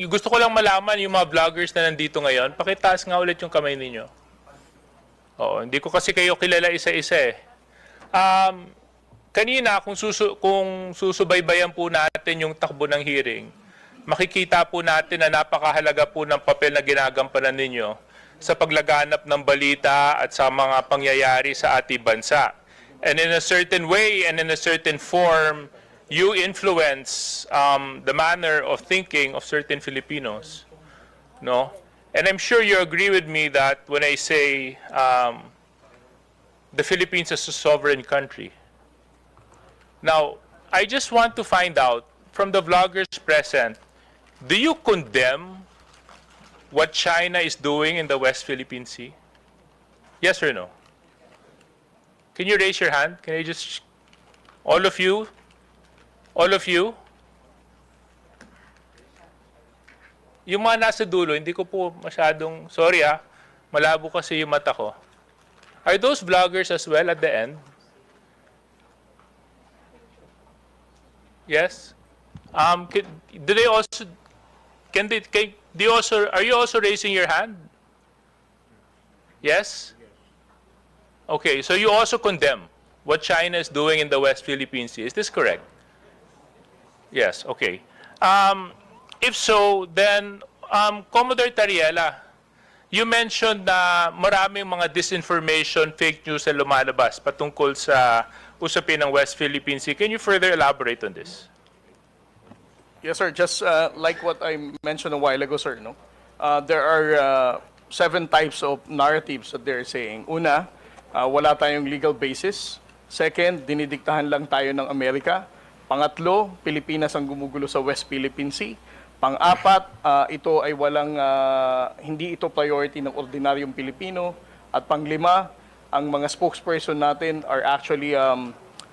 gusto ko lang malaman yung mga vloggers na nandito ngayon. Pakitaas nga ulit yung kamay ninyo. Oo, hindi ko kasi kayo kilala isa-isa eh. Kanina, kung susubaybayan po natin yung takbo ng hearing, makikita po natin na napakahalaga po ng papel na ginagampanan ninyo sa paglaganap ng balita at sa mga pangyayari sa ating bansa. And in a certain way and in a certain form, you influence the manner of thinking of certain Filipinos. No? And I'm sure you agree with me that when I say the Philippines is a sovereign country. Now, I just want to find out from the vloggers present, do you condemn what China is doing in the West Philippine Sea? Yes or no? Can you raise your hand? Can I just, all of you? All of you? Yung mga nasa dulo, hindi ko po masyadong, sorry malabo kasi yung mata ko. Are those vloggers as well at the end? Yes? Do they also, are you also raising your hand? Yes? Okay, so you also condemn what China is doing in the West Philippine Sea. Is this correct? Yes, okay. If so, then, Commodore Tariela, you mentioned na maraming mga disinformation, fake news na lumalabas patungkol sa usapin ng West Philippine Sea. Can you further elaborate on this? Yes, sir. Just like what I mentioned a while ago, sir, no? There are 7 types of narratives that they're saying. Una, wala tayong legal basis. Second, dinidiktahan lang tayo ng Amerika. Pangatlo, Pilipinas ang gumugulo sa West Philippine Sea. Pang-apat, ito ay hindi ito priority ng ordinaryong Pilipino. At pang-lima, ang mga spokesperson natin are actually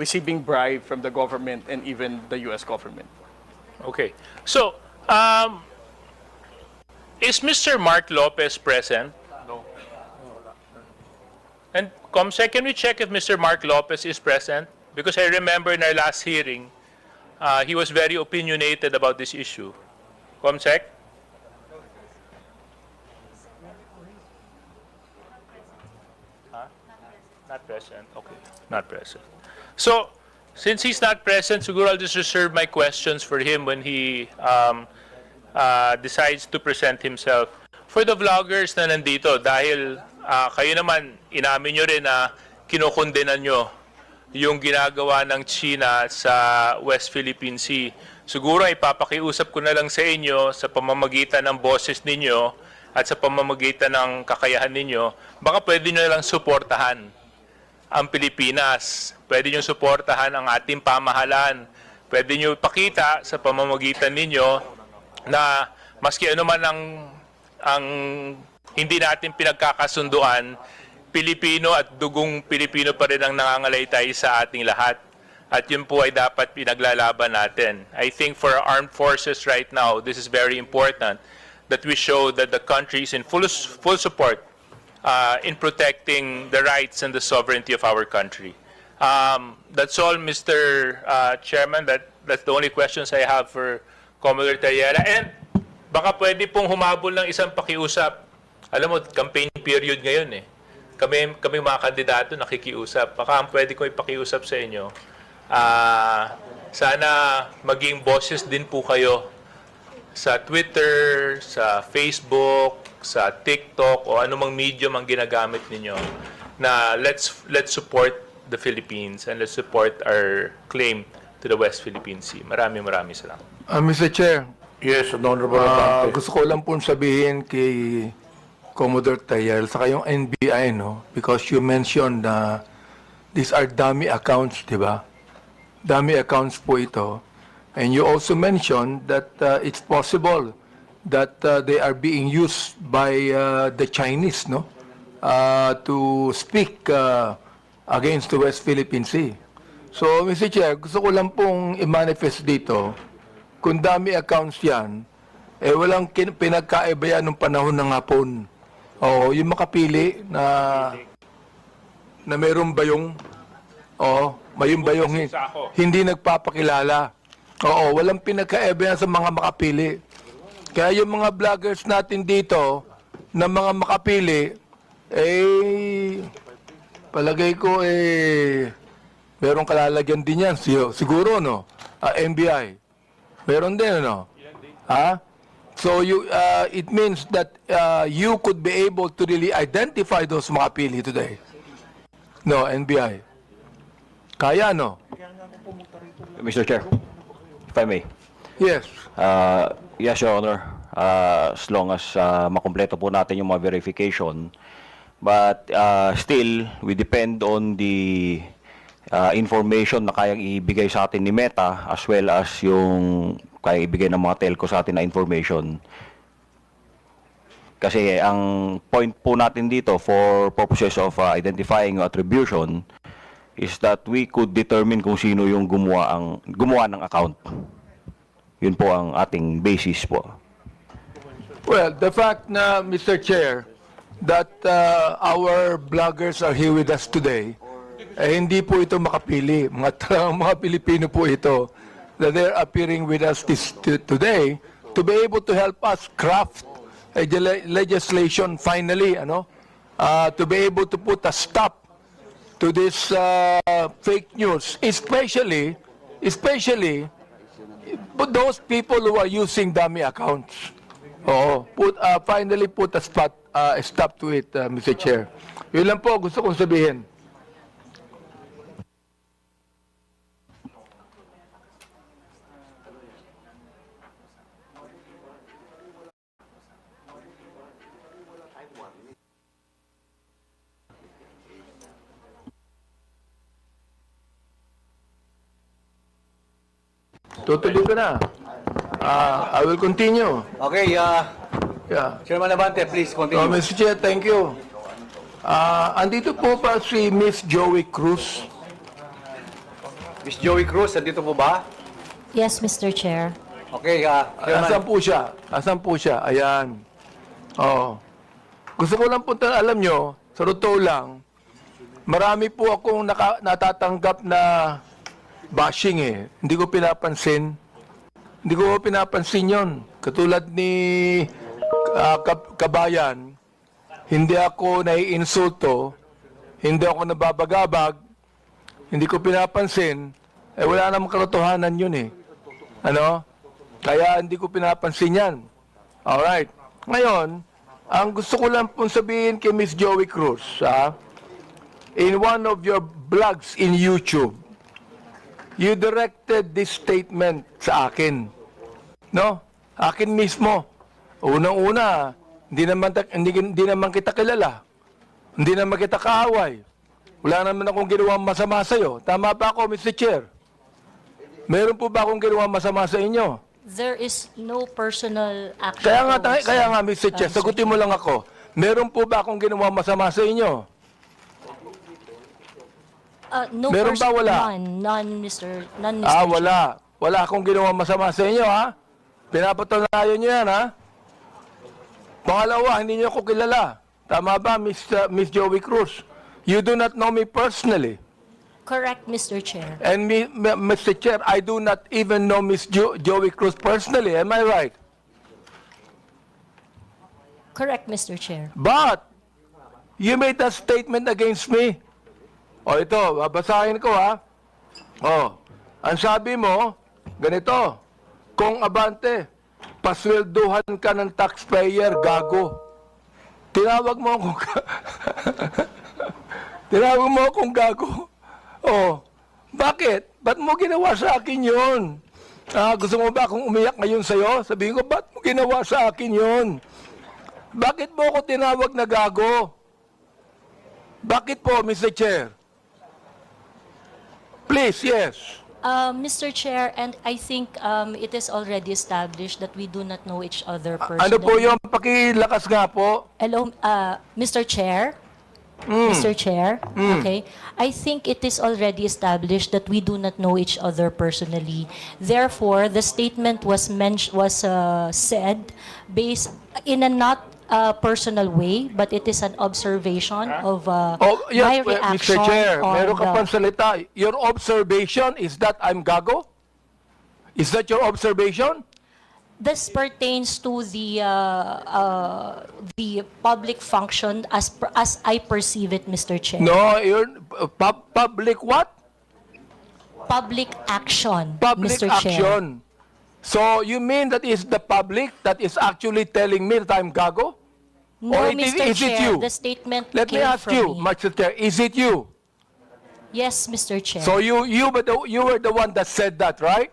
receiving bribe from the government and even the U.S. government. Okay. So, is Mr. Mark Lopez present? No. And Comsec, can we check if Mr. Mark Lopez is present? Because I remember in our last hearing, he was very opinionated about this issue. Comsec? Not present. Okay. Not present. So, since he's not present, siguro I'll just reserve my questions for him when he decides to present himself. For the vloggers na nandito, dahil kayo naman, inamin nyo rin na kinukondenan nyo yung ginagawa ng China sa West Philippine Sea. Siguro ipapakiusap ko na lang sa inyo sa pamamagitan ng boses ninyo at sa pamamagitan ng kakayahan ninyo, baka pwede nyo lang suportahan ang Pilipinas. Pwede nyo suportahan ang ating pamahalaan. Pwede nyo ipakita sa pamamagitan ninyo na maski ano man ang hindi natin pinagkakasunduan, Pilipino at dugong Pilipino pa rin ang nangangalaytay sa ating lahat. At yun po ay dapat pinaglalaban natin. I think for our armed forces right now, this is very important that we show that the country is in full support in protecting the rights and the sovereignty of our country. That's all, Mr. Chairman. That's the only questions I have for Commodore Tariela. And baka pwede pong humabol ng isang pakiusap. Alam mo, campaign period ngayon eh. Kami mga kandidato nakikiusap. Baka pwede ko ipakiusap sa inyo. Sana maging boses din po kayo sa Twitter, sa Facebook, sa TikTok o anumang medium ang ginagamit ninyo na let's support the Philippines and let's support our claim to the West Philippine Sea. Maraming salamat. Mr. Chair, Yes, Honorable Abante. gusto ko lang pong sabihin kay Commodore Tayel sa kayong NBI, no? Because you mentioned na these are dummy accounts, di ba? Dummy accounts po ito. And you also mentioned that it's possible that they are being used by the Chinese, no? To speak against the West Philippine Sea. So, Mr. Chair, gusto ko lang pong i-manifest dito, kung dami accounts yan, walang pinagkaiba yan nung panahon ng hapon. Oo, yung makapili na mayroong bayong, mayroong bayong hindi nagpapakilala. Oo, walang pinagkaiba yan sa mga makapili. Kaya yung mga vloggers natin dito, na mga makapili, palagay ko, merong kalalagyan din yan. Siguro, no? NBI. Meron din, no? Ha? So, it means that you could be able to really identify those makapili today. No, NBI. Kaya, no? Mr. Chair, if I may. Yes. Yes, Your Honor. As long as makumpleto po natin yung mga verification. But still, we depend on the information na kayang ibigay sa atin ni Meta as well as yung kayang ibigay ng mga telco sa atin na information. Kasi ang point po natin dito for purposes of identifying attribution is that we could determine kung sino yung gumawa ng account. Yun po ang ating basis po. Well, the fact na, Mr. Chair, that our bloggers are here with us today, hindi po ito makapili. Mga Pilipino po ito, that they're appearing with us today to be able to help us craft a legislation finally, to be able to put a stop to this fake news, especially those people who are using dummy accounts. Finally put a stop to it, Mr. Chair. Yun lang po gusto kong sabihin. Tutuloy ko na. I will continue. Okay, Yeah. Chairman Abante, please Oh, continue. Mr. Chair, thank you. Andito po pa si Miss Joey Cruz. Miss Joey Cruz, andito po ba? Yes, Mr. Chair. Okay, Asan Chairman. po siya? Asan po siya? Ayan. Oh. Gusto ko lang po alam nyo, sa totoo lang, marami po akong natatanggap na bashing Hindi ko pinapansin. Hindi ko pinapansin yon. Katulad ni Kabayan, hindi ako naiinsulto, hindi ako nababagabag, hindi ko pinapansin, wala namang katotohanan yun Kaya hindi ko pinapansin yan. Alright. Ngayon, ang gusto ko lang pong sabihin kay Miss Joey Cruz, in one of your vlogs in YouTube, you directed this statement sa akin. No? Akin mismo. Unang-una, hindi naman kita kilala. Hindi naman kita kaaway. Wala naman akong ginawang masama sa'yo. Tama ba ako, Mr. Chair? Meron po ba akong ginawang masama sa inyo? There is no personal action. Kaya nga, Mr. Chair, sagutin mo lang ako. Meron po ba akong ginawang masama sa inyo? No Meron ba, wala? None, Mr. Chair. Wala. Wala akong ginawang masama sa inyo, Pinapatunayan nyo yan, Pangalawa, hindi nyo ako kilala. Tama ba, Miss Joey Cruz? You do not know me personally. Correct, Mr. Chair. And Mr. Chair, I do not even know Miss Joey Cruz personally. Am I right? Correct, Mr. Chair. But, you made a statement against me. Ito, babasahin ko, ang sabi mo, ganito, kung Abante, paswelduhan ka ng taxpayer, gago. Tinawag mo akong tinawag mo akong gago. Bakit? Ba't mo ginawa sa akin yun? Gusto mo ba akong umiyak ngayon sa'yo? Sabihin ko, ba't mo ginawa sa akin yun? Bakit mo ako tinawag na gago? Bakit po, Mr. Chair? Please, yes. Mr. Chair, and I think it is already established that we do not know each other personally. Ano po yung pakilakas nga po? Hello, Mr. Chair? Mr. Chair? Okay. I think it is already established that we do not know each other personally. Therefore, the statement was said based in a not personal way, but it is an observation of my reaction Mr. Chair, on meron ka the- pang salita. Your observation is that I'm gago? Is that your observation? This pertains to the public function as I perceive it, Mr. Chair. No, you're, public what? Public action, Public Mr. Chair. action. So you mean that is the public that is actually telling me that I'm gago? No, Or is Mr. it Chair, you? the statement Let me came ask from you, me. Mr. Chair, is it you? Yes, Mr. Chair. So you were the one that said that, right?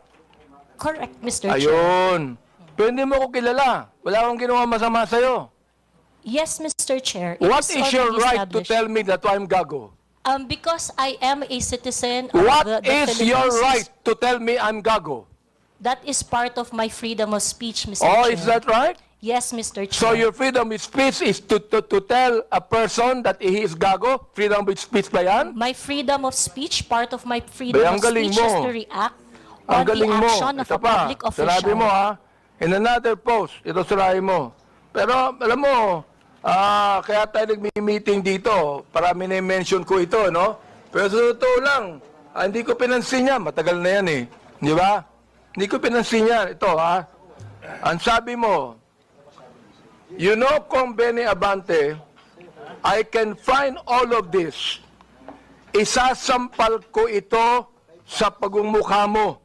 Correct, Mr. Chair. Ayun. Pero hindi mo ko kilala. Wala akong ginawa masama sa'yo. Yes, Mr. Chair. It What is your already right to established. tell me that I'm gago? Because I am a citizen of What the is Philippine your sys- right to tell me I'm gago? That is part of my freedom of speech, Mr. Oh, Chair. is that right? Yes, Mr. Chair. So your freedom of speech is to tell a person that he is gago? Freedom of speech ba yan? My freedom of speech, part of my freedom Bay, ang of galing speech is mo. to react Ang on the galing mo. action of Ito a pa, public official. sinabi mo ha, in another post, ito sinabi mo. Pero alam mo, kaya tayo nagmi-meeting dito, para mini-mention ko ito, no? Pero sa totoo lang, hindi ko pinansin yan, matagal na yan eh. Di ba? Hindi ko pinansin yan. Ito ha, ang sabi mo, you know, Kong Benny Abante, I can find all of this. Isasampal ko ito sa pagmumukha mo.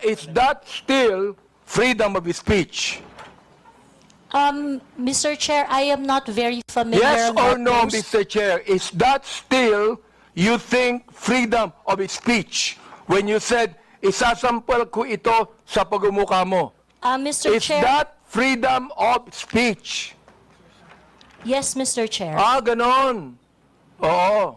Is that still freedom of speech? Mr. Chair, I am not very familiar Yes on or that no, post. Mr. Chair? Is that still, you think, freedom of speech? When you said, isasampal ko ito sa pagmumukha mo. Mr. Is Chair, that freedom of speech? yes, Mr. Chair. Ganon. Oo.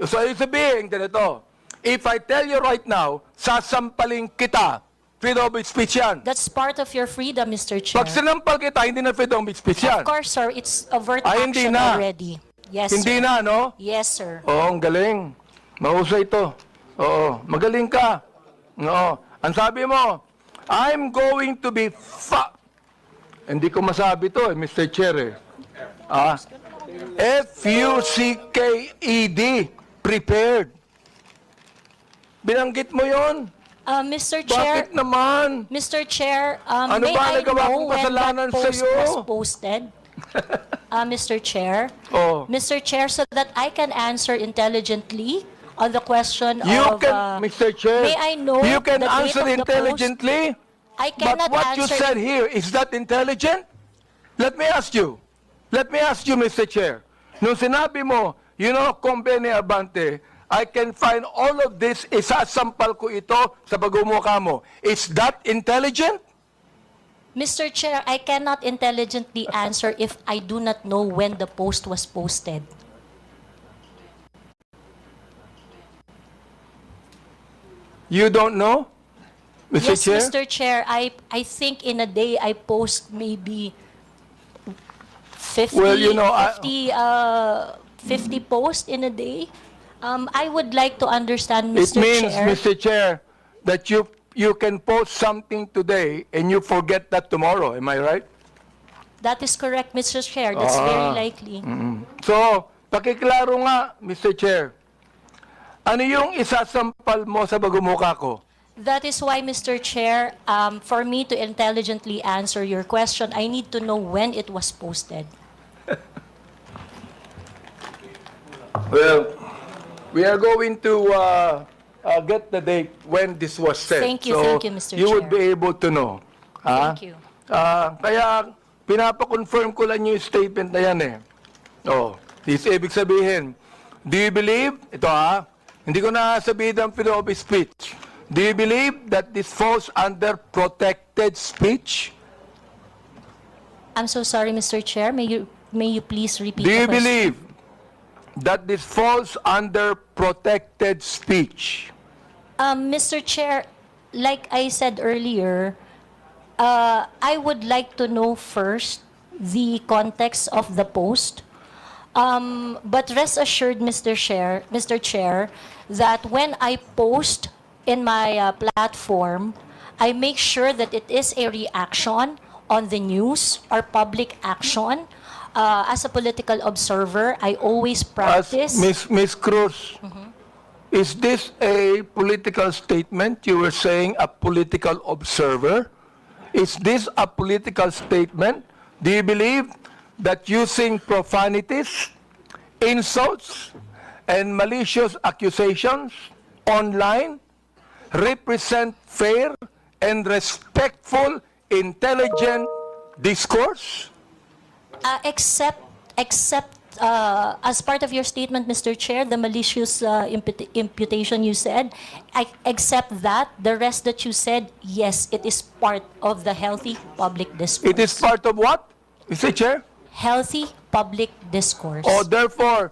So, ibig sabihin, ganito. If I tell you right now, sasampaling kita, freedom of speech yan. That's part of your freedom, Mr. Chair. Pag sinampal kita, hindi na freedom of speech yan. Of course, sir, it's overt Ay, hindi action na. already. Yes, Hindi sir. na, no? Yes, sir. Oo, ang galing. Mahusay ito. Oo, magaling ka. Oo. Ang sabi mo, I'm going to be Hindi ko masabi to, Mr. Chair. F-U-C-K-E-D. Prepared. Binanggit mo yon? Mr. Chair, Bakit naman? Mr. Chair, Ano may ba I nagawa know kong when kasalanan that post sa'yo? was posted? Mr. Chair, Oh. Mr. Chair, so that I can answer intelligently on the question You of... can, Mr. Chair, may I know you can the date answer of the intelligently. I But cannot what you answer... said here, is that intelligent? Let me ask you, Mr. Chair. Nung sinabi mo, you know, Kong Benny Abante, I can find all of this, isasampal ko ito sa pagmumukha mo. Is that intelligent? Mr. Chair, I cannot intelligently answer if I do not know when the post was posted. You don't know, Mr. Yes, Chair? Mr. Chair, I think in a day I post maybe 50, Well, you know, 50 posts in a day. I would like to understand, It Mr. means, Chair. Mr. Chair, that you can post something today and you forget that tomorrow. Am I right? That is correct, Mr. Chair. That's very likely. So, pakiklaro nga, Mr. Chair. Ano yung isasampal mo sa pagmumukha ko? That is why, Mr. Chair, for me to intelligently answer your question, I need to know when it was posted. Well, we are going to get the date when this was said. Thank you, So, Mr. you would Chair. be able to know. Thank you. Kaya, pinapa-confirm ko lang yung statement na yan eh. Oh, this ibig sabihin, do you believe, hindi ko na sabihin ang freedom of speech. Do you believe that this falls under protected speech? I'm so sorry, Mr. Chair. May you please repeat Do the you question? believe that this falls under protected speech? Mr. Chair, like I said earlier, I would like to know first the context of the post. But rest assured, Mr. Chair, that when I post in my platform, I make sure that it is a reaction on the news or public action. As a political observer, I always As practice. Miss Cruz, is this a political statement? You were saying a political observer. Is this a political statement? Do you believe that using profanities, insults, and malicious accusations online represent fair and respectful, intelligent discourse? Except as part of your statement, Mr. Chair, the malicious imputation you said, except that, the rest that you said, yes, it is part of the healthy public discourse. It is part of what, Mr. Chair? Healthy public discourse. O therefore,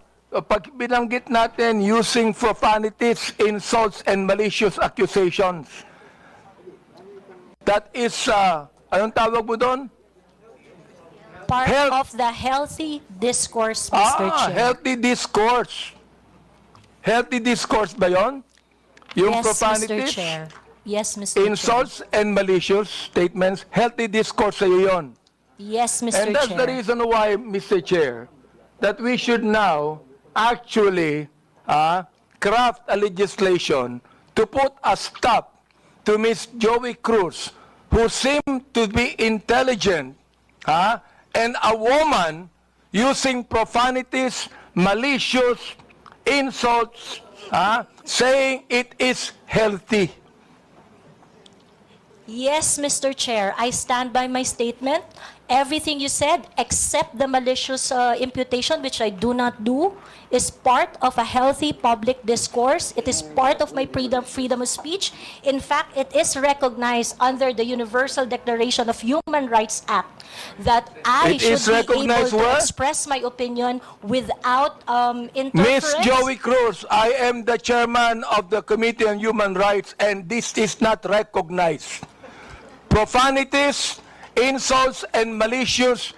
pag binanggit natin using profanities, insults, and malicious accusations, that is, anong tawag mo doon? Part health- of the healthy discourse, Mr. Chair. Healthy discourse. Healthy discourse ba yon? Yung Yes, Mr. profanities, Chair. Yes, Mr. insults, and malicious statements, healthy discourse sa'yo yun. Chair. Yes, Mr. And that's Chair. the reason why, Mr. Chair, that we should now actually craft a legislation to put a stop to Ms. Joey Cruz, who seemed to be intelligent, and a woman using profanities, malicious insults, saying it is healthy. Yes, Mr. Chair, I stand by my statement. Everything you said, except the malicious imputation, which I do not do, is part of a healthy public discourse. It is part of my freedom of speech. In fact, it is recognized under the Universal Declaration of Human Rights Act that I It is should be able recognized to where? express my opinion without Ms. interference. Joey Cruz, I am the chairman of the Committee on Human Rights, and this is not recognized. Profanities, insults, and malicious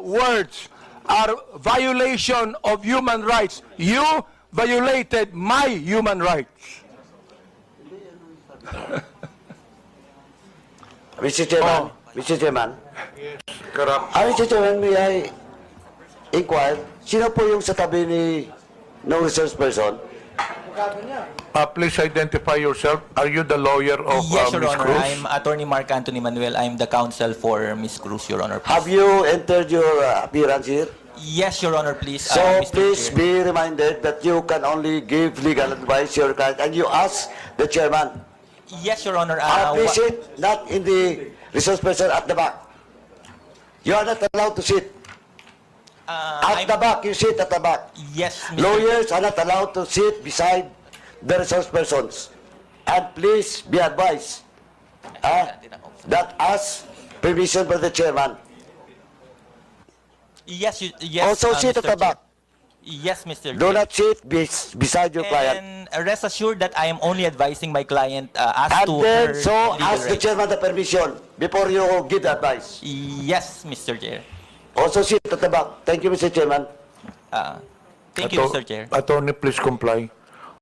words are violation of human rights. You violated my human rights. Mr. Chairman, Mr. Chairman, Corrupt. Mr. Chairman, may I inquire, sino po yung sa tabi ni no resource person? Please identify yourself. Are you the lawyer of Yes, Your Ms. Honor. Cruz? I'm Attorney Mark Anthony Manuel. I'm the counsel for Ms. Cruz, Your Honor. Have you entered your appearance here? Yes, Your Honor, please. So Mr. please Chair. be reminded that you can only give legal advice to your client and you ask the chairman. Yes, Your Honor. Please sit not in the resource person at the back. You are not allowed to sit. At the back, you sit at the back. Yes, Mr. Lawyers are not allowed to sit beside the resource persons. And please be advised that as permission by the chairman. Yes, yes. Also sit Mr. at the back. Yes, Mr. Do Chair. not sit beside your client. And rest assured that I am only advising my client as And to then, her so legal ask the rights. chairman the permission before you give the advice. Yes, Mr. Chair. Also sit at the back. Thank you, Mr. Chairman. Thank you, Mr. Chair. Attorney, please comply.